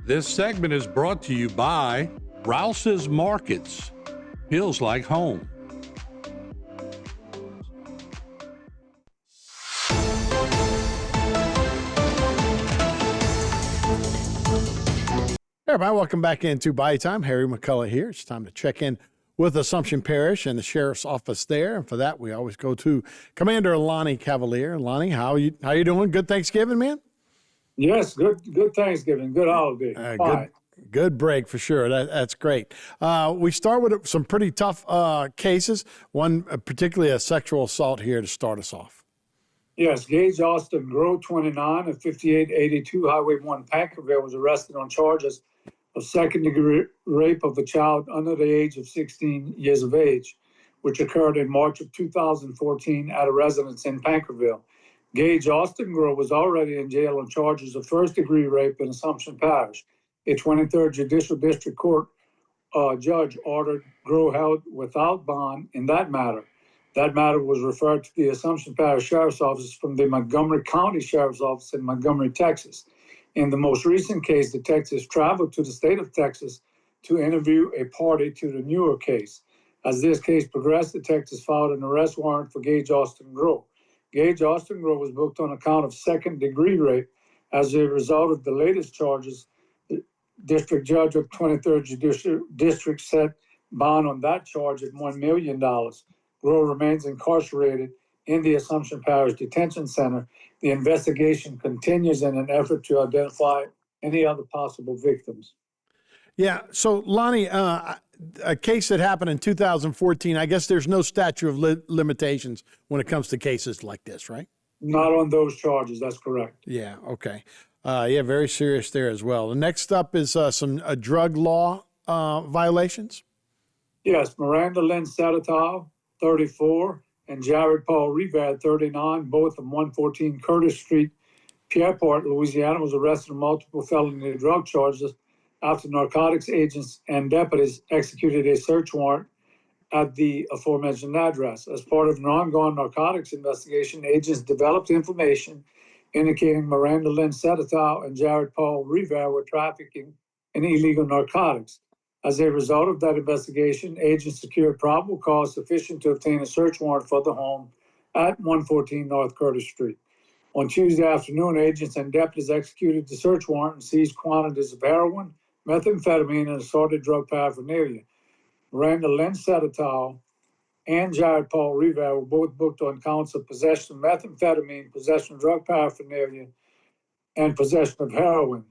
This segment is brought to you by Rouse's Markets. Feels like home. Hey everybody, welcome back into Bayou Time. Harry McCullough here. It's time to check in with Assumption Parish and the sheriff's office there. And for that, we always go to Commander Lonnie Cavalier. Lonnie, how you doing? Good Thanksgiving, man? Yes, good Thanksgiving, good holiday. Good break for sure. That's great. We start with some pretty tough cases. One particularly a sexual assault here to start us off. Yes, Gage Austin Grow, 29, of 5882 Highway 1, Packerville, was arrested on charges of second-degree rape of a child under the age of 16 years of age, which occurred in March of 2014 at a residence in Packerville. Gage Austin Grow was already in jail on charges of first-degree rape in Assumption Parish. A 23rd Judicial District Court judge ordered Grow held without bond in that matter. That matter was referred to the Assumption Parish Sheriff's Office from the Montgomery County Sheriff's Office in Montgomery, Texas. In the most recent case, detectives traveled to the state of Texas to interview a party to the newer case. As this case progressed, detectives filed an arrest warrant for Gage Austin Grow. Gage Austin Grow was booked on account of second-degree rape. As a result of the latest charges, the district judge of 23rd Judicial District set bond on that charge at $1 million. Grow remains incarcerated in the Assumption Parish Detention Center. The investigation continues in an effort to identify any other possible victims. Yeah, so Lonnie, a case that happened in 2014, I guess there's no statute of limitations when it comes to cases like this, right? Not on those charges, that's correct. Yeah, okay. Very serious there as well. The next up is some drug law violations. Yes, Miranda Lynn Satatow, 34, and Jared Paul Rivard, 39, both from 114 Curtis Street, Pierreport, Louisiana, was arrested on multiple felony drug charges after narcotics agents and deputies executed a search warrant at the aforementioned address. As part of an ongoing narcotics investigation, agents developed information indicating Miranda Lynn Satatow and Jared Paul Rivard were trafficking in illegal narcotics. As a result of that investigation, agents secured probable cause sufficient to obtain a search warrant for the home at 114 North Curtis Street. On Tuesday afternoon, agents and deputies executed the search warrant and seized quantities of heroin, methamphetamine, and assorted drug paraphernalia. Miranda Lynn Satatow and Jared Paul Rivard were both booked on counts of possession of methamphetamine, possession of drug paraphernalia, and possession of heroin.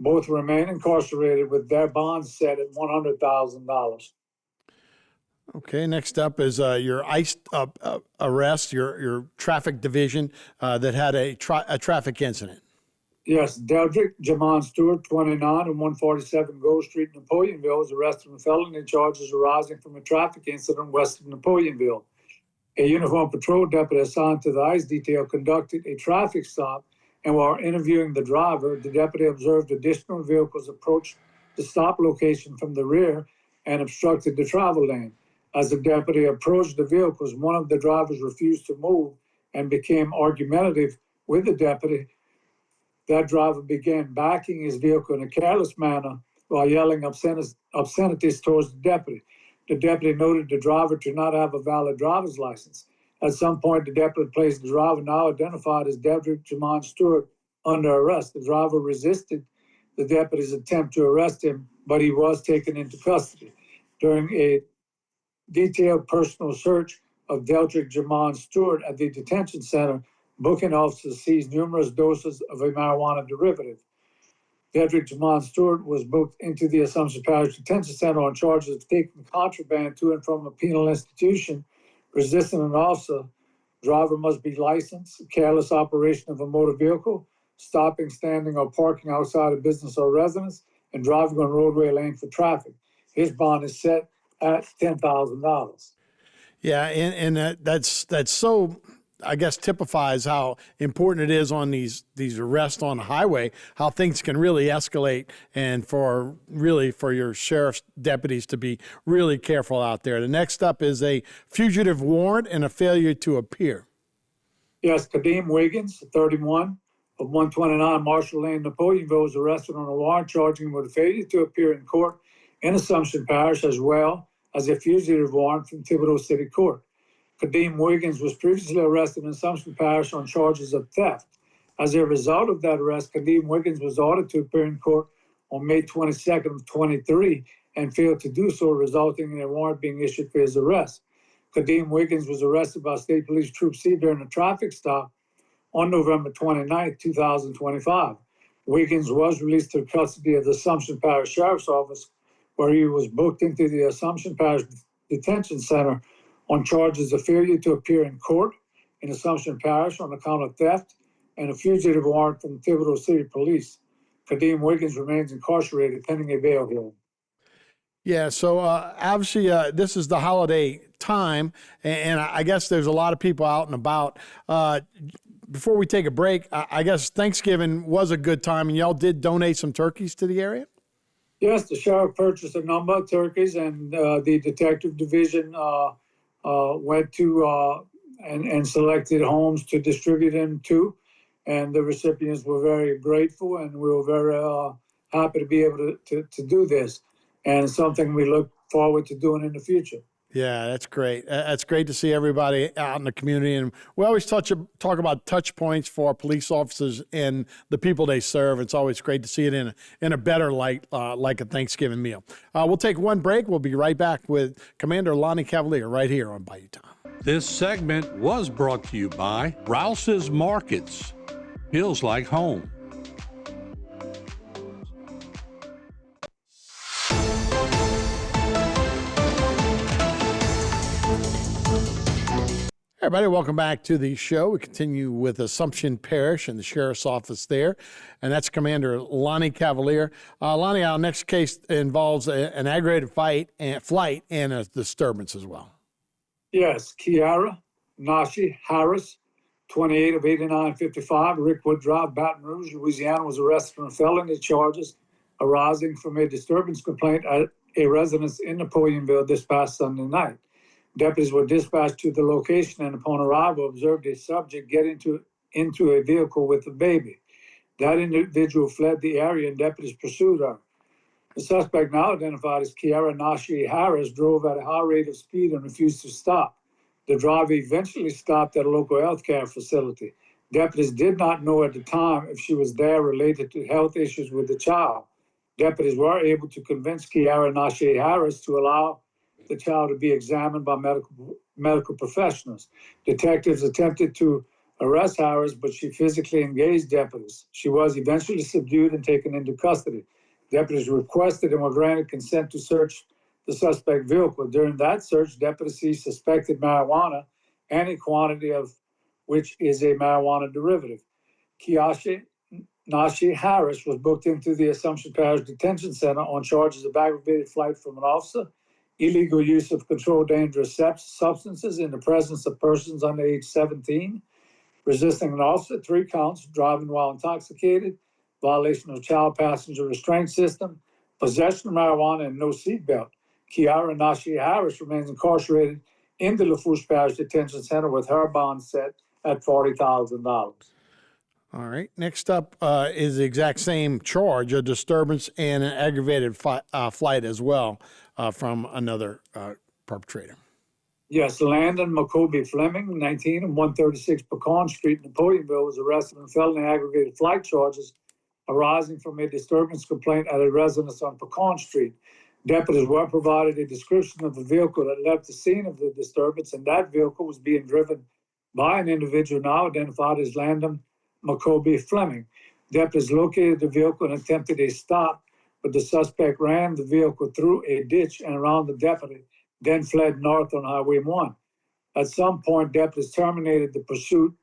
Both remain incarcerated with their bonds set at $100,000. Okay, next up is your ICE arrest, your traffic division that had a traffic incident. Yes, Deldrick Jamon Stewart, 29, and 147 Gold Street, Napoleonville, was arrested on felony charges arising from a traffic incident west of Napoleonville. A uniformed patrol deputy assigned to the ICE detail conducted a traffic stop, and while interviewing the driver, the deputy observed additional vehicles approach the stop location from the rear and obstructed the travel lane. As the deputy approached the vehicles, one of the drivers refused to move and became argumentative with the deputy. That driver began backing his vehicle in a careless manner while yelling obscenities towards the deputy. The deputy noted the driver to not have a valid driver's license. At some point, the deputy placed the driver, now identified as Deldrick Jamon Stewart, under arrest. The driver resisted the deputy's attempt to arrest him, but he was taken into custody. During a detailed personal search of Deldrick Jamon Stewart at the detention center, booking officers seized numerous doses of a marijuana derivative. Deldrick Jamon Stewart was booked into the Assumption Parish Detention Center on charges of taking contraband to and from a penal institution, resisting an officer. Driver must be licensed, careless operation of a motor vehicle, stopping, standing, or parking outside a business or residence, and driving on roadway lane for traffic. His bond is set at $10,000. Yeah, and that's so, I guess, typifies how important it is on these arrests on the highway, how things can really escalate, and for your sheriff's deputies to be really careful out there. The next up is a fugitive warrant and a failure to appear. Yes, Kadeem Wiggins, 31, of 129 Marshall Lane, Napoleonville, was arrested on a warrant charging him with a failure to appear in court in Assumption Parish, as well as a fugitive warrant from Thibodeau City Court. Kadeem Wiggins was previously arrested in Assumption Parish on charges of theft. As a result of that arrest, Kadeem Wiggins was ordered to appear in court on May 22nd of 23 and failed to do so, resulting in a warrant being issued for his arrest. Kadeem Wiggins was arrested by State Police Troop C during a traffic stop on November 29, 2025. Wiggins was released to custody of the Assumption Parish Sheriff's Office, where he was booked into the Assumption Parish Detention Center on charges of failure to appear in court in Assumption Parish on account of theft and a fugitive warrant from Thibodeau City Police. Kadeem Wiggins remains incarcerated pending a bail hearing. Yeah, so obviously this is the holiday time, and I guess there's a lot of people out and about. Before we take a break, I guess Thanksgiving was a good time, and y'all did donate some turkeys to the area? Yes, the sheriff purchased a number of turkeys, and the detective division went to and selected homes to distribute them to, and the recipients were very grateful, and we were very happy to be able to do this, and something we look forward to doing in the future. Yeah, that's great. That's great to see everybody out in the community. And we always talk about touch points for police officers and the people they serve. It's always great to see it in a better light, like a Thanksgiving meal. We'll take one break. We'll be right back with Commander Lonnie Cavalier right here on Bayou Time. This segment was brought to you by Rouse's Markets. Feels like home. Everybody, welcome back to the show. We continue with Assumption Parish and the Sheriff's Office there, and that's Commander Lonnie Cavalier. Lonnie, our next case involves an aggravated flight and a disturbance as well. Yes, Kiara Nashi Harris, 28 of 8955, Rickwood Drive, Baton Rouge, Louisiana, was arrested on felony charges arising from a disturbance complaint at a residence in Napoleonville this past Sunday night. Deputies were dispatched to the location and upon arrival observed a subject get into a vehicle with a baby. That individual fled the area and deputies pursued her. The suspect, now identified as Kiara Nashi Harris, drove at a high rate of speed and refused to stop. The driver eventually stopped at a local health care facility. Deputies did not know at the time if she was there related to health issues with the child. Deputies were able to convince Kiara Nashi Harris to allow the child to be examined by medical professionals. Detectives attempted to arrest Harris, but she physically engaged deputies. She was eventually subdued and taken into custody. Deputies requested and were granted consent to search the suspect vehicle. During that search, deputies seized suspected marijuana, any quantity of which is a marijuana derivative. Kiashi Nashi Harris was booked into the Assumption Parish Detention Center on charges of aggravated flight from an officer, illegal use of controlled dangerous substances in the presence of persons under age 17, resisting an officer, 3 counts, driving while intoxicated, violation of child passenger restraint system, possession of marijuana, and no seatbelt. Kiara Nashi Harris remains incarcerated in the Lafourche Parish Detention Center with her bond set at $40,000. All right. Next up is the exact same charge, a disturbance and an aggravated flight as well from another perpetrator. Yes, Landon McCoby Fleming, 19 and 136 Pecan Street, Napoleonville, was arrested on felony aggravated flight charges arising from a disturbance complaint at a residence on Pecan Street. Deputies were provided a description of the vehicle that left the scene of the disturbance, and that vehicle was being driven by an individual now identified as Landon McCoby Fleming. Deputies located the vehicle and attempted a stop, but the suspect ran the vehicle through a ditch and around the deputy, then fled north on Highway 1. At some point, deputies terminated the pursuit.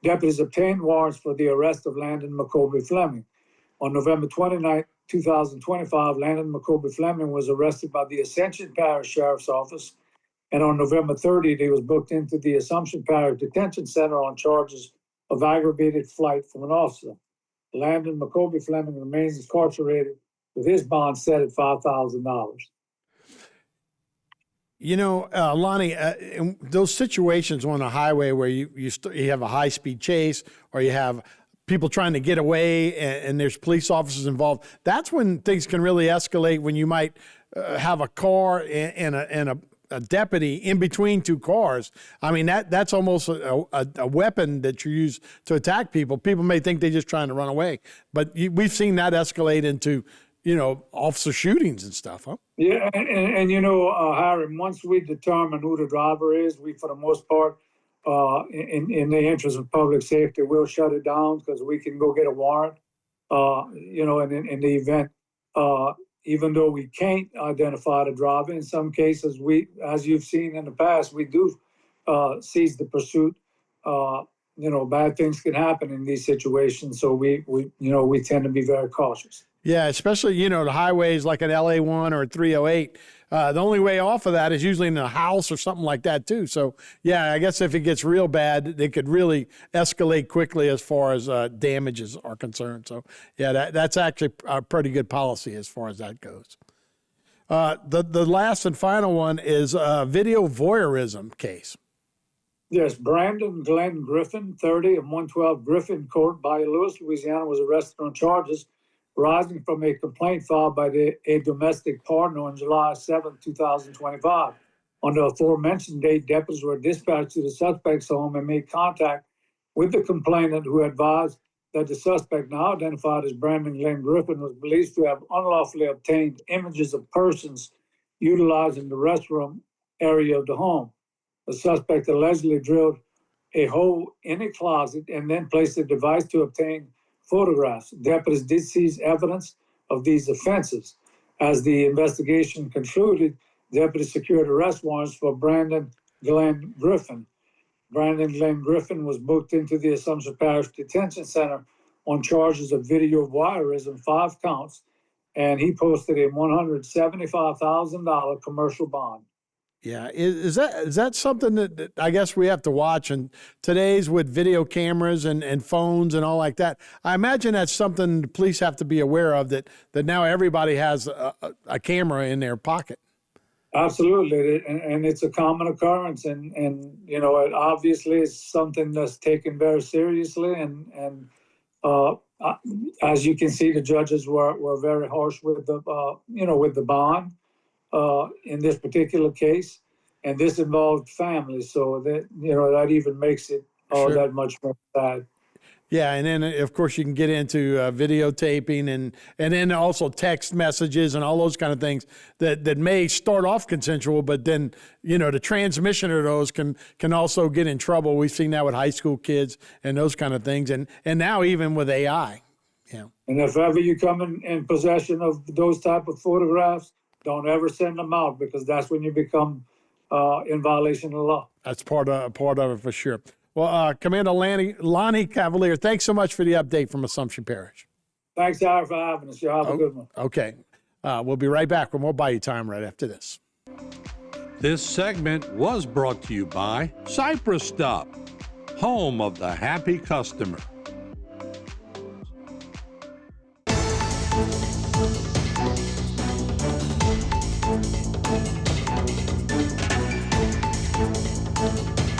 Deputies obtained warrants for the arrest of Landon McCoby Fleming. On November 29, 2025, Landon McCoby Fleming was arrested by the Ascension Parish Sheriff's Office, and on November 30th, he was booked into the Assumption Parish Detention Center on charges of aggravated flight from an officer. Landon McCoby Fleming remains incarcerated with his bond set at $5,000. You know, Lonnie, in those situations on a highway where you have a high-speed chase or you have people trying to get away and there's police officers involved. That's when things can really escalate, when you might have a car and a deputy in between two cars. I mean, that's almost a weapon that you use to attack people. People may think they're just trying to run away, but we've seen that escalate into, officer shootings and stuff, huh? Yeah, and Harry, once we determine who the driver is, we, for the most part, in the interest of public safety, we'll shut it down because we can go get a warrant, in the event, even though we can't identify the driver. In some cases, as you've seen in the past, we do seize the pursuit. Bad things can happen in these situations, so we tend to be very cautious. Yeah, especially, the highways like an LA1 or a 308. The only way off of that is usually in a house or something like that, too. So, yeah, I guess if it gets real bad, they could really escalate quickly as far as damages are concerned. So, yeah, that's actually a pretty good policy as far as that goes. The last and final one is a video voyeurism case. Yes, Brandon Glenn Griffin, 30 of 112 Griffin Court, Bayou, Louisiana, was arrested on charges arising from a complaint filed by a domestic partner on July 7, 2025. On the aforementioned date, deputies were dispatched to the suspect's home and made contact with the complainant, who advised that the suspect, now identified as Brandon Glenn Griffin, was believed to have unlawfully obtained images of persons utilizing the restroom area of the home. The suspect allegedly drilled a hole in a closet and then placed a device to obtain photographs. Deputies did seize evidence of these offenses. As the investigation concluded, deputies secured arrest warrants for Brandon Glenn Griffin. Brandon Glenn Griffin was booked into the Assumption Parish Detention Center on charges of video voyeurism, 5 counts, and he posted a $175,000 commercial bond. Yeah, is that something that I guess we have to watch? And today's with video cameras and phones and all like that, I imagine that's something the police have to be aware of, that now everybody has a camera in their pocket. Absolutely, and it's a common occurrence, and it obviously is something that's taken very seriously, and as you can see, the judges were very harsh with the bond. In this particular case, and this involved families, so that even makes it all Sure. that much more sad. Yeah, and then of course you can get into videotaping and then also text messages and all those kind of things that may start off consensual, but then the transmission of those can also get in trouble. We've seen that with high school kids and those kind of things, and now even with AI. Yeah. And if ever you come in possession of those type of photographs, don't ever send them out, because that's when you become in violation of the law. That's part of it for sure. Well, Commander Lonnie Cavalier, thanks so much for the update from Assumption Parish. Thanks, Howard, for having us. You have a good one. Okay. We'll be right back with more Bayou Time right after this. This segment was brought to you by Cypress Stop, home of the happy customer.